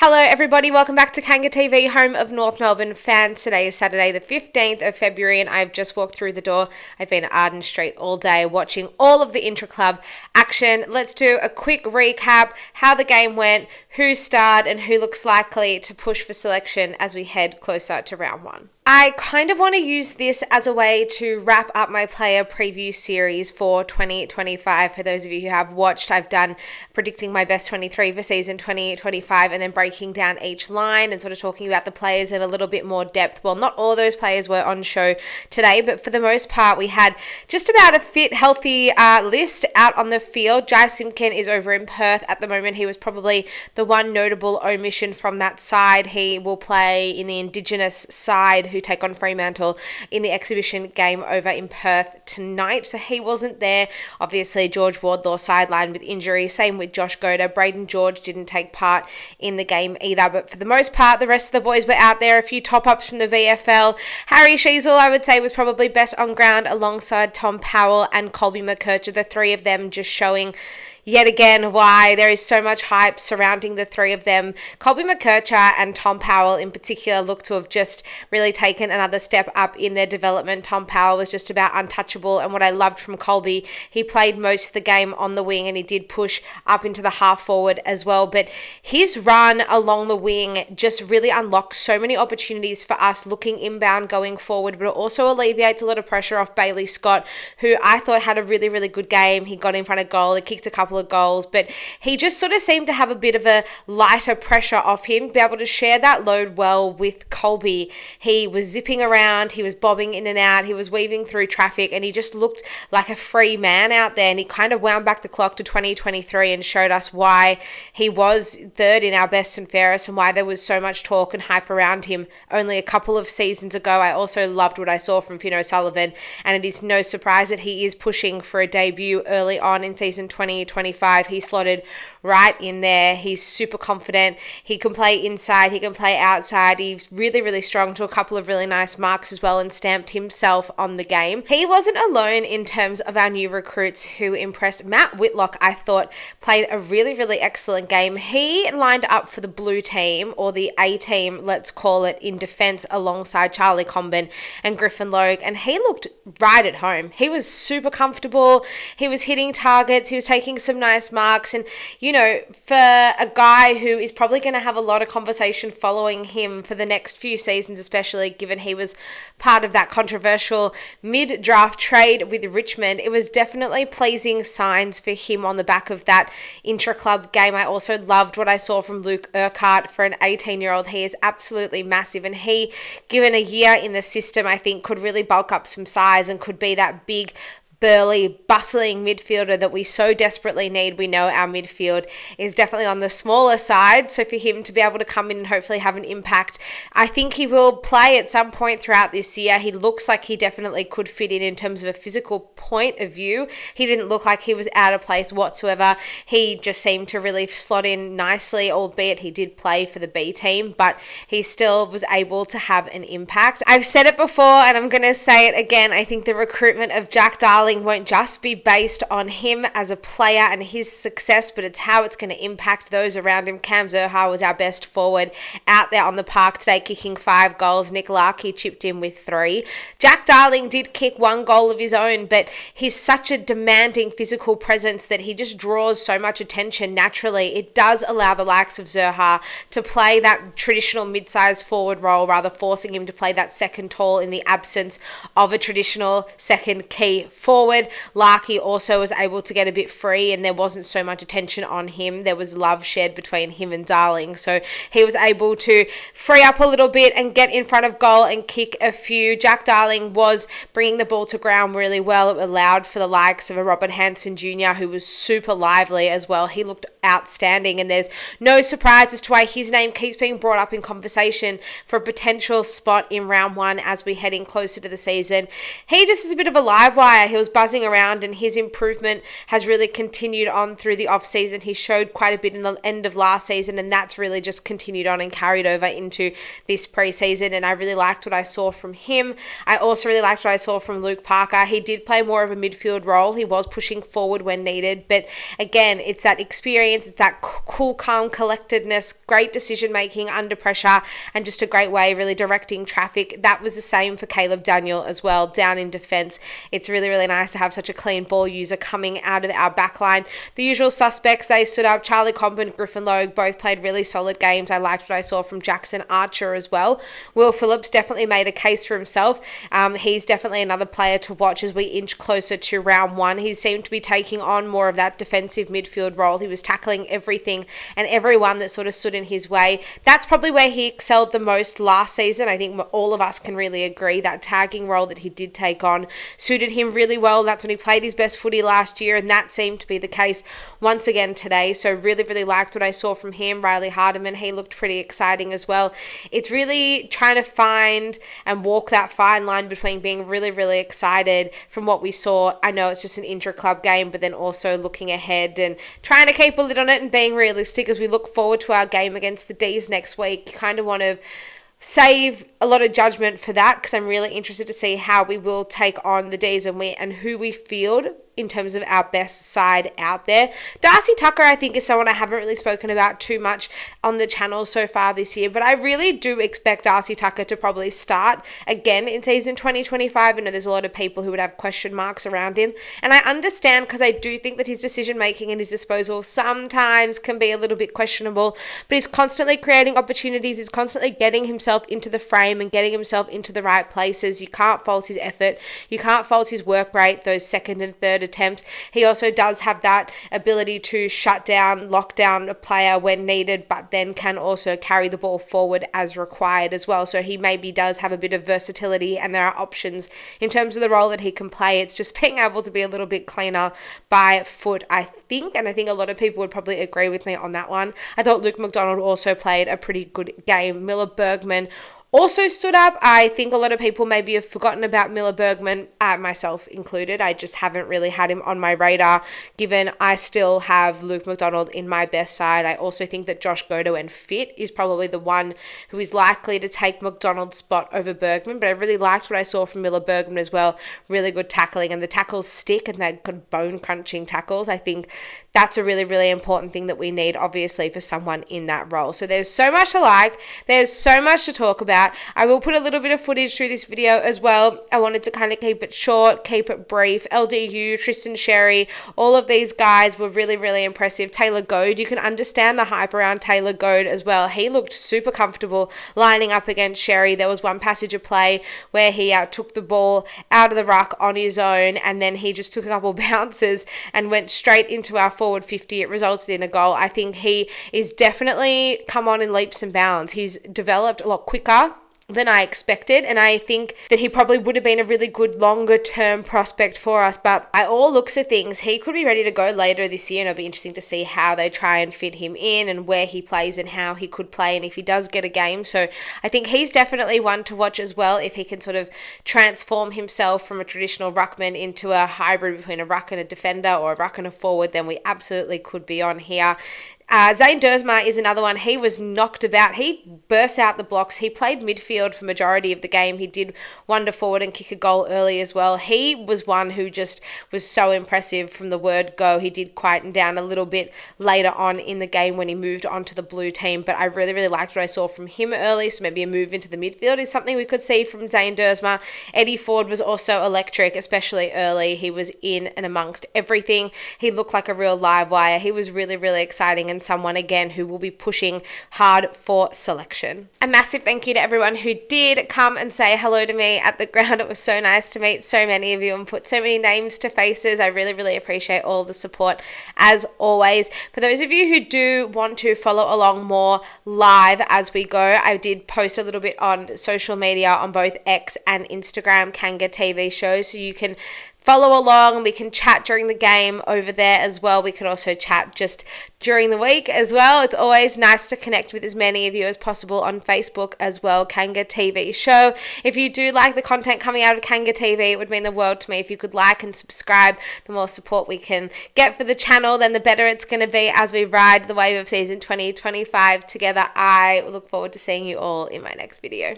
Hello everybody, welcome back to Kanga TV, home of North Melbourne fans. Today is Saturday the 15th of February and I've just walked through the door. I've been at Arden Street all day watching all of the Intra-Club action. Let's do a quick recap, how the game went, who starred and who looks likely to push for selection as we head closer to round one. I kind of want to use this as a way to wrap up my player preview series for 2025. For those of you who have watched, I've done predicting my best 23 for season 2025 and then breaking down each line and sort of talking about the players in a little bit more depth. Well, not all those players were on show today, but for the most part, we had just about a fit, healthy list out on the field. Jai Simpkin is over in Perth at the moment. He was probably the one notable omission from that side. He will play in the Indigenous side who take on Fremantle in the exhibition game over in Perth tonight. So he wasn't there. Obviously, George Wardlaw sidelined with injury. Same with Josh Goda. Braden George didn't take part in the game either. But for the most part, the rest of the boys were out there. A few top-ups from the VFL. Harry Sheasel, I would say, was probably best on ground alongside Tom Powell and Colby McKercher. The three of them just showing yet again why there is so much hype surrounding the three of them. Colby McKercher and Tom Powell in particular look to have just really taken another step up in their development. Tom Powell was just about untouchable, and what I loved from Colby, he played most of the game on the wing and he did push up into the half forward as well, but his run along the wing just really unlocks so many opportunities for us looking inbound going forward, but it also alleviates a lot of pressure off Bailey Scott, who I thought had a really, really good game. He got in front of goal, he kicked a couple of goals, but he just sort of seemed to have a bit of a lighter pressure off him, be able to share that load well with Colby. He was zipping around, he was bobbing in and out, he was weaving through traffic, and he just looked like a free man out there, and he kind of wound back the clock to 2023 and showed us why he was third in our best and fairest and why there was so much talk and hype around him only a couple of seasons ago. I also loved what I saw from Finn O'Sullivan, and it is no surprise that he is pushing for a debut early on in season 2025. He slotted right in there. He's super confident. He can play inside. He can play outside. He's really, really strong to a couple of really nice marks as well and stamped himself on the game. He wasn't alone in terms of our new recruits who impressed. Matt Whitlock, I thought, played a really, really excellent game. He lined up for the blue team, or the A team, let's call it, in defence alongside Charlie Comben and Griffin Logue, and he looked right at home. He was super comfortable. He was hitting targets. He was taking some nice marks, and for a guy who is probably going to have a lot of conversation following him for the next few seasons, especially given he was part of that controversial mid-draft trade with Richmond, it was definitely pleasing signs for him on the back of that intra-club game. I also loved what I saw from Luke Urquhart. For an 18-year-old, he is absolutely massive, and he, given a year in the system, I think could really bulk up some size and could be that big, burly, bustling midfielder that we so desperately need. We know our midfield is definitely on the smaller side, so for him to be able to come in and hopefully have an impact, I think he will play at some point throughout this year. He looks like he definitely could fit in terms of a physical point of view. He didn't look like he was out of place whatsoever. He just seemed to really slot in nicely, albeit he did play for the B team, but he still was able to have an impact. I've said it before and I'm going to say it again. I think the recruitment of Jack Darling won't just be based on him as a player and his success, but it's how it's going to impact those around him. Cam Zurhaar was our best forward out there on the park today, kicking 5 goals. Nick Larkey chipped in with 3. Jack Darling did kick 1 goal of his own, but he's such a demanding physical presence that he just draws so much attention naturally. It does allow the likes of Zurhaar to play that traditional mid-sized forward role, rather forcing him to play that second tall in the absence of a traditional second key forward. Larkey also was able to get a bit free and there wasn't so much attention on him. There was love shared between him and Darling, so he was able to free up a little bit and get in front of goal and kick a few. Jack Darling was bringing the ball to ground really well. It allowed for the likes of a Robert Hansen Jr. who was super lively as well. He looked outstanding, and there's no surprise as to why his name keeps being brought up in conversation for a potential spot in round 1 as we head in closer to the season. He just is a bit of a live wire. He was buzzing around and his improvement has really continued on through the off season. He showed quite a bit in the end of last season, and that's really just continued on and carried over into this preseason, and I really liked what I saw from him. I also really liked what I saw from Luke Parker. He did play more of a midfield role. He was pushing forward when needed, but again, it's that experience experience. It's that cool, calm collectedness, great decision making under pressure, and just a great way really directing traffic. That was the same for Caleb Daniel as well, down in defence. It's really, really nice to have such a clean ball user coming out of our backline. The usual suspects, they stood up. Charlie Comben, Griffin Logue, both played really solid games. I liked what I saw from Jackson Archer as well. Will Phillips definitely made a case for himself. He's definitely another player to watch as we inch closer to round one. He seemed to be taking on more of that defensive midfield role. He was tackling everything and everyone that sort of stood in his way. That's probably where he excelled the most last season. I think all of us can really agree that tagging role that he did take on suited him really well. That's when he played his best footy last year, and that seemed to be the case once again today. So really, really liked what I saw from him. Riley Hardiman, he looked pretty exciting as well. It's really trying to find and walk that fine line between being really, really excited from what we saw. I know it's just an intra-club game, but then also looking ahead and trying to keep a lid on it and being realistic as we look forward to our game against the D's next week. You kind of want to save a lot of judgment for that, because I'm really interested to see how we will take on the D's and who we field in terms of our best side out there. Darcy Tucker, I think, is someone I haven't really spoken about too much on the channel so far this year, but I really do expect Darcy Tucker to probably start again in season 2025. I know there's a lot of people who would have question marks around him, and I understand, because I do think that his decision making and his disposal sometimes can be a little bit questionable, but he's constantly creating opportunities. He's constantly getting himself into the frame and getting himself into the right places. You can't fault his effort. You can't fault his work rate, those second and third attempts. He also does have that ability to shut down, lock down a player when needed, but then can also carry the ball forward as required as well. So he maybe does have a bit of versatility, and there are options in terms of the role that he can play. It's just being able to be a little bit cleaner by foot, I think, and I think a lot of people would probably agree with me on that one. I thought Luke McDonald also played a pretty good game. Miller Bergman also stood up. I think a lot of people maybe have forgotten about Miller Bergman, myself included. I just haven't really had him on my radar, given I still have Luke McDonald in my best side. I also think that Josh Godo, when fit, is probably the one who is likely to take McDonald's spot over Bergman, but I really liked what I saw from Miller Bergman as well. Really good tackling, and the tackles stick, and they're good bone-crunching tackles. I think that's a really, really important thing that we need, obviously, for someone in that role. So there's so much to like. There's so much to talk about. I will put a little bit of footage through this video as well. I wanted to kind of keep it short, keep it brief. LDU, Tristan Sherry, all of these guys were really, really impressive. Taylor Goad, you can understand the hype around Taylor Goad as well. He looked super comfortable lining up against Sherry. There was one passage of play where he took the ball out of the ruck on his own, and then he just took a couple bounces and went straight into our forward 50. It resulted in a goal. I think he is definitely come on in leaps and bounds. He's developed a lot quicker than I expected, and I think that he probably would have been a really good longer term prospect for us. But by all looks of things, he could be ready to go later this year, and it'll be interesting to see how they try and fit him in and where he plays and how he could play and if he does get a game. So I think he's definitely one to watch as well, if he can sort of transform himself from a traditional ruckman into a hybrid between a ruck and a defender, or a ruck and a forward. Then we absolutely could be on here. Zane Dersma is another one. He was knocked about. He burst out the blocks. He played midfield for majority of the game. He did wander forward and kick a goal early as well. He was one who just was so impressive from the word go. He did quieten down a little bit later on in the game when he moved on to the blue team, but I really, really liked what I saw from him early, so maybe a move into the midfield is something we could see from Zane Dersma. Eddie Ford was also electric, especially early. He was in and amongst everything. He looked like a real live wire. He was really, really exciting, and someone again who will be pushing hard for selection. A massive thank you to everyone who did come and say hello to me at the ground. It was so nice to meet so many of you and put so many names to faces. I really, really appreciate all the support as always. For those of you who do want to follow along more live as we go, I did post a little bit on social media on both X and Instagram, Kanga TV shows, so you can follow along, and we can chat during the game over there as well. We can also chat just during the week as well. It's always nice to connect with as many of you as possible on Facebook as well, Kanga TV Show. If you do like the content coming out of Kanga TV, it would mean the world to me if you could like and subscribe. The more support we can get for the channel, then the better it's going to be as we ride the wave of season 2025 together. I look forward to seeing you all in my next video.